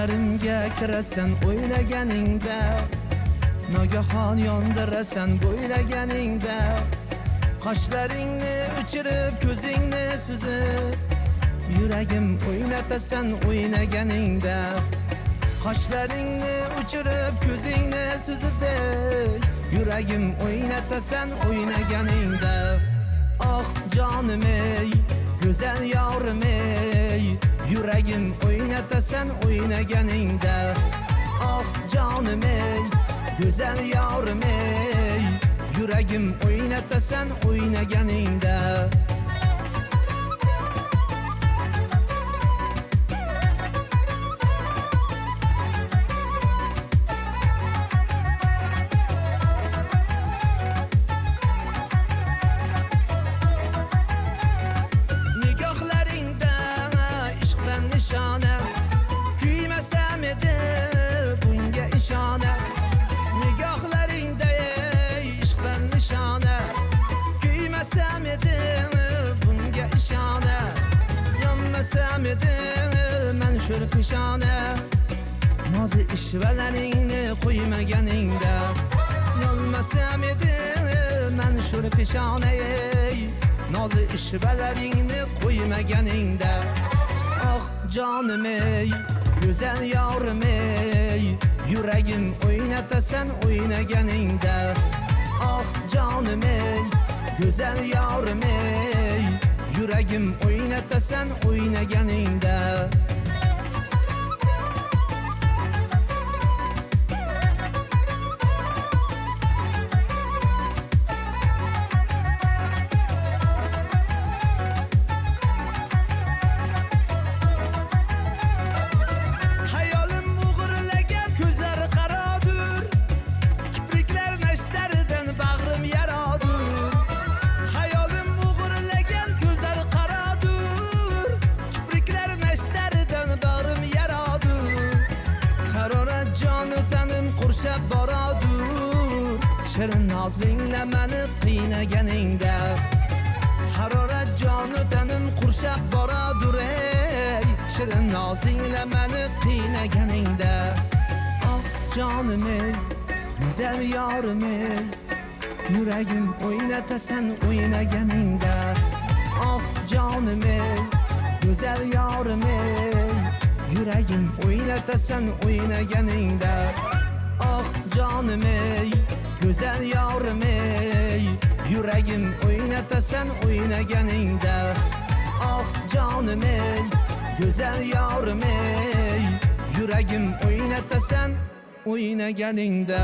Düşlerimge kirasan o'ylaganingda, nogahon yondirasan bo'ylaganingda, qoshlaringni uchirib ko'zingni suzib, yuragim o'ynatasan o'ynaganingda, qoshlaringni uchirib ko'zingni suzib, yuragim o'ynatasan o'ynaganingda. Ah canım ey, güzel yavrum ey, yuragim o'ynatasan o'ynaganingda. Ah canım ey, güzel yavrum ey, yuragim o'ynatasan o'ynaganingda. Küymesem edi bunga ishona, nigohlaringda ishqdan nishona. Küymesem edi bunga ishona, yonmasam edi men shul peshona. Nozi ishvalaringni qo'ymaganingda, yonmasam edi men shul peshona. Nozi ishvalaringni qo'ymaganingda. Ah canım ey, güzel yavrum ey, yuragim o'ynatasan o'ynaganingda. Ah canım ey, güzel yavrum ey, yuragim o'ynatasan o'ynaganingda. Qurshab boradur, shirin nozingla meni qiynaganingda. Harorat jonu tanim qurshab boradur ey, shirin nozingla meni qiynaganingda. Ah canım ey, güzel yarim ey, yuragim o'ynatasan o'ynaganingda. Ah canım ey, güzel yarim ey, yuragim o'ynatasan o'ynaganingda. Ah canım ey, güzel yavrum ey, yuragim o'ynatasan o'ynaganingda. Ah canım ey, güzel yavrum ey, yuragim o'ynatasan o'ynaganingda.